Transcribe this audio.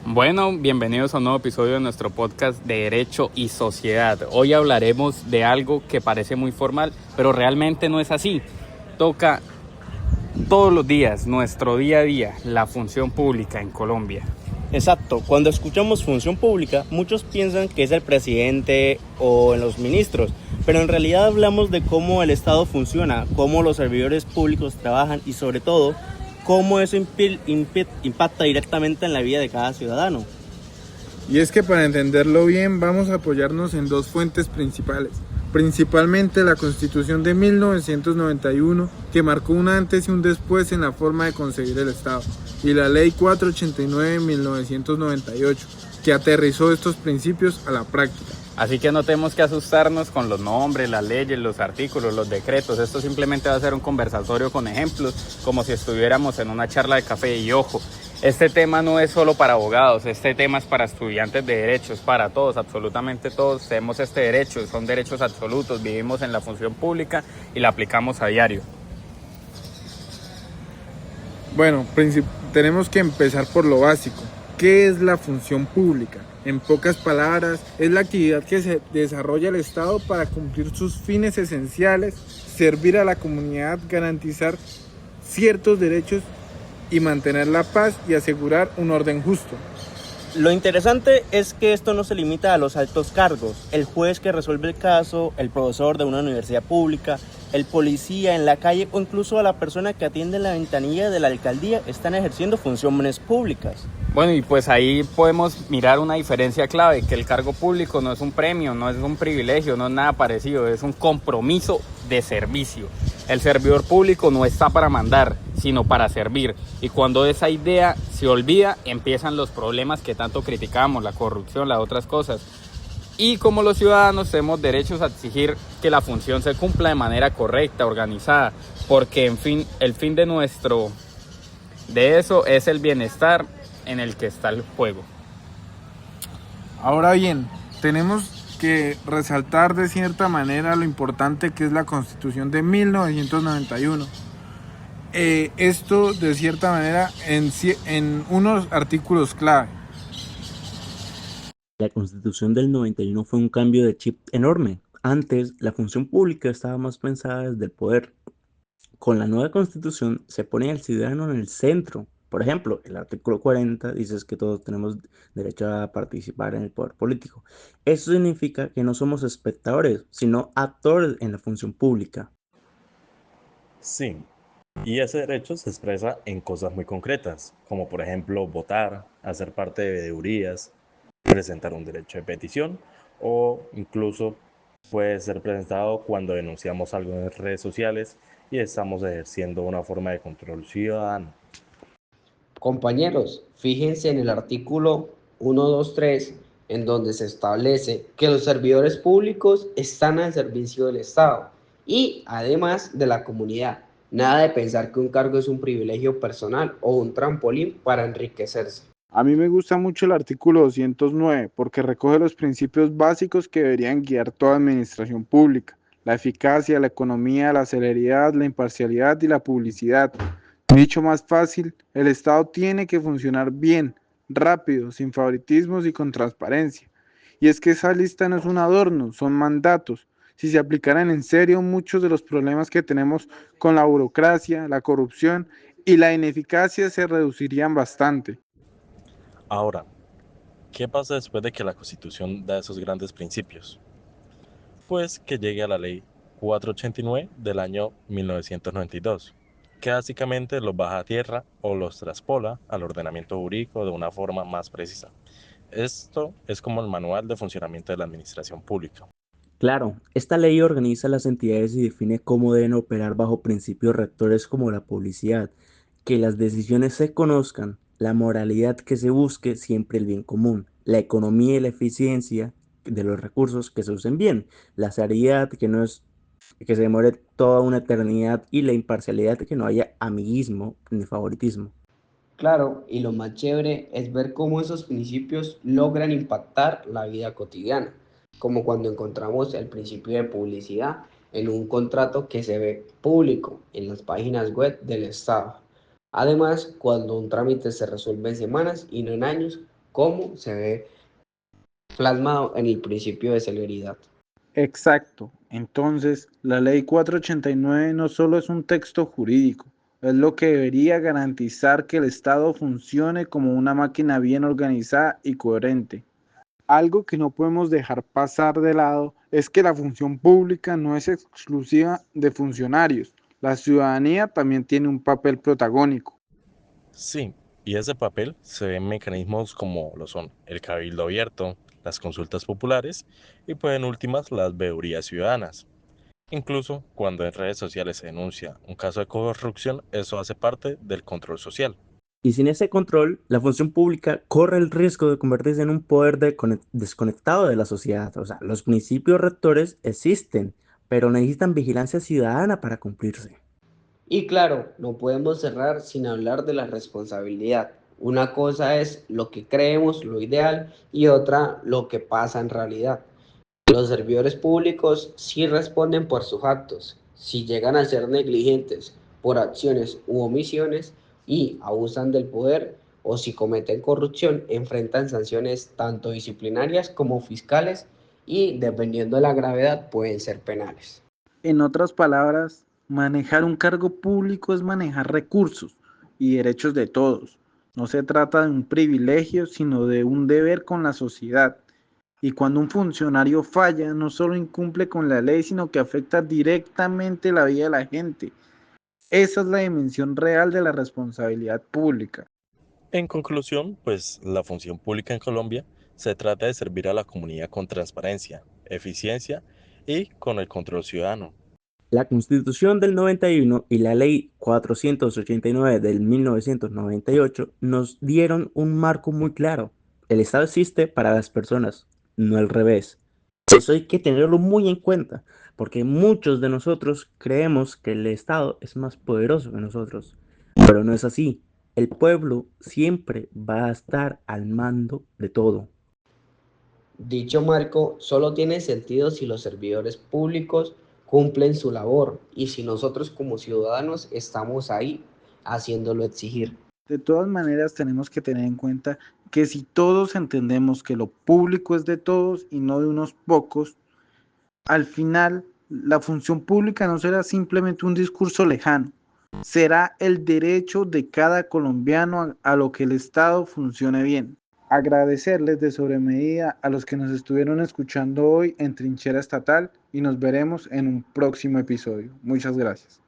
Bueno, bienvenidos a un nuevo episodio de nuestro podcast de Derecho y Sociedad. Hoy hablaremos de algo que parece muy formal, pero realmente no es así. Toca todos los días, nuestro día a día, la función pública en Colombia. Exacto, cuando escuchamos función pública, muchos piensan que es el presidente o los ministros, pero en realidad hablamos de cómo el Estado funciona, cómo los servidores públicos trabajan y sobre todo, cómo eso impacta directamente en la vida de cada ciudadano. Y es que para entenderlo bien vamos a apoyarnos en dos fuentes principalmente la Constitución de 1991, que marcó un antes y un después en la forma de concebir el Estado, y la Ley 489 de 1998, que aterrizó estos principios a la práctica. Así que no tenemos que asustarnos con los nombres, las leyes, los artículos, los decretos. Esto simplemente va a ser un conversatorio con ejemplos, como si estuviéramos en una charla de café. Y ojo, este tema no es solo para abogados, este tema es para estudiantes de derechos, para todos, absolutamente todos tenemos este derecho, son derechos absolutos, vivimos en la función pública y la aplicamos a diario. Bueno, tenemos que empezar por lo básico. ¿Qué es la función pública? En pocas palabras, es la actividad que se desarrolla el Estado para cumplir sus fines esenciales, servir a la comunidad, garantizar ciertos derechos y mantener la paz y asegurar un orden justo. Lo interesante es que esto no se limita a los altos cargos. El juez que resuelve el caso, el profesor de una universidad pública, el policía en la calle o incluso a la persona que atiende la ventanilla de la alcaldía están ejerciendo funciones públicas. Bueno, y pues ahí podemos mirar una diferencia clave, que el cargo público no es un premio, no es un privilegio, no es nada parecido, es un compromiso de servicio. El servidor público no está para mandar, sino para servir. Y cuando esa idea se olvida, empiezan los problemas que tanto criticamos, la corrupción, las otras cosas. Y como los ciudadanos tenemos derechos a exigir que la función se cumpla de manera correcta, organizada, porque en fin, el fin de eso es el bienestar en el que está el juego. Ahora bien, tenemos que resaltar de cierta manera lo importante que es la Constitución de 1991. Esto de cierta manera en unos artículos clave. La Constitución del 91 fue un cambio de chip enorme. Antes, la función pública estaba más pensada desde el poder. Con la nueva Constitución se pone al ciudadano en el centro. Por ejemplo, el artículo 40 dice que todos tenemos derecho a participar en el poder político. Eso significa que no somos espectadores, sino actores en la función pública. Sí, y ese derecho se expresa en cosas muy concretas, como por ejemplo votar, hacer parte de veedurías, presentar un derecho de petición o incluso puede ser presentado cuando denunciamos algo en redes sociales y estamos ejerciendo una forma de control ciudadano. Compañeros, fíjense en el artículo 123, en donde se establece que los servidores públicos están al servicio del Estado y además de la comunidad. Nada de pensar que un cargo es un privilegio personal o un trampolín para enriquecerse. A mí me gusta mucho el artículo 209 porque recoge los principios básicos que deberían guiar toda administración pública: la eficacia, la economía, la celeridad, la imparcialidad y la publicidad. Dicho más fácil, el Estado tiene que funcionar bien, rápido, sin favoritismos y con transparencia. Y es que esa lista no es un adorno, son mandatos. Si se aplicaran en serio, muchos de los problemas que tenemos con la burocracia, la corrupción y la ineficacia se reducirían bastante. Ahora, ¿qué pasa después de que la Constitución da esos grandes principios? Pues que llegue a la Ley 489 del año 1992, que básicamente los baja a tierra o los traspola al ordenamiento jurídico de una forma más precisa. Esto es como el manual de funcionamiento de la administración pública. Claro, esta ley organiza las entidades y define cómo deben operar bajo principios rectores como la publicidad, que las decisiones se conozcan, la moralidad que se busque siempre el bien común, la economía y la eficiencia de los recursos que se usen bien, la seriedad que no es que se demore toda una eternidad y la imparcialidad que no haya amiguismo ni favoritismo. Claro, y lo más chévere es ver cómo esos principios logran impactar la vida cotidiana, como cuando encontramos el principio de publicidad en un contrato que se ve público en las páginas web del Estado. Además, cuando un trámite se resuelve en semanas y no en años, como se ve plasmado en el principio de celeridad. Exacto. Entonces, la Ley 489 no solo es un texto jurídico, es lo que debería garantizar que el Estado funcione como una máquina bien organizada y coherente. Algo que no podemos dejar pasar de lado es que la función pública no es exclusiva de funcionarios. La ciudadanía también tiene un papel protagónico. Sí, y ese papel se ve en mecanismos como lo son el cabildo abierto, las consultas populares y pues en últimas las veedurías ciudadanas. Incluso cuando en redes sociales se denuncia un caso de corrupción, eso hace parte del control social. Y sin ese control, la función pública corre el riesgo de convertirse en un poder desconectado de la sociedad. O sea, los principios rectores existen, pero necesitan vigilancia ciudadana para cumplirse. Y claro, no podemos cerrar sin hablar de la responsabilidad. Una cosa es lo que creemos, lo ideal, y otra lo que pasa en realidad. Los servidores públicos sí responden por sus actos. Si llegan a ser negligentes por acciones u omisiones y abusan del poder o si cometen corrupción, enfrentan sanciones tanto disciplinarias como fiscales y, dependiendo de la gravedad, pueden ser penales. En otras palabras, manejar un cargo público es manejar recursos y derechos de todos. No se trata de un privilegio, sino de un deber con la sociedad. Y cuando un funcionario falla, no solo incumple con la ley, sino que afecta directamente la vida de la gente. Esa es la dimensión real de la responsabilidad pública. En conclusión, pues la función pública en Colombia se trata de servir a la comunidad con transparencia, eficiencia y con el control ciudadano. La Constitución del 91 y la Ley 489 del 1998 nos dieron un marco muy claro. El Estado existe para las personas, no al revés. Eso hay que tenerlo muy en cuenta, porque muchos de nosotros creemos que el Estado es más poderoso que nosotros, pero no es así. El pueblo siempre va a estar al mando de todo. Dicho marco solo tiene sentido si los servidores públicos cumplen su labor y si nosotros como ciudadanos estamos ahí haciéndolo exigir. De todas maneras, tenemos que tener en cuenta que si todos entendemos que lo público es de todos y no de unos pocos, al final la función pública no será simplemente un discurso lejano, será el derecho de cada colombiano a lo que el Estado funcione bien. Agradecerles de sobremedida a los que nos estuvieron escuchando hoy en Trinchera Estatal y nos veremos en un próximo episodio. Muchas gracias.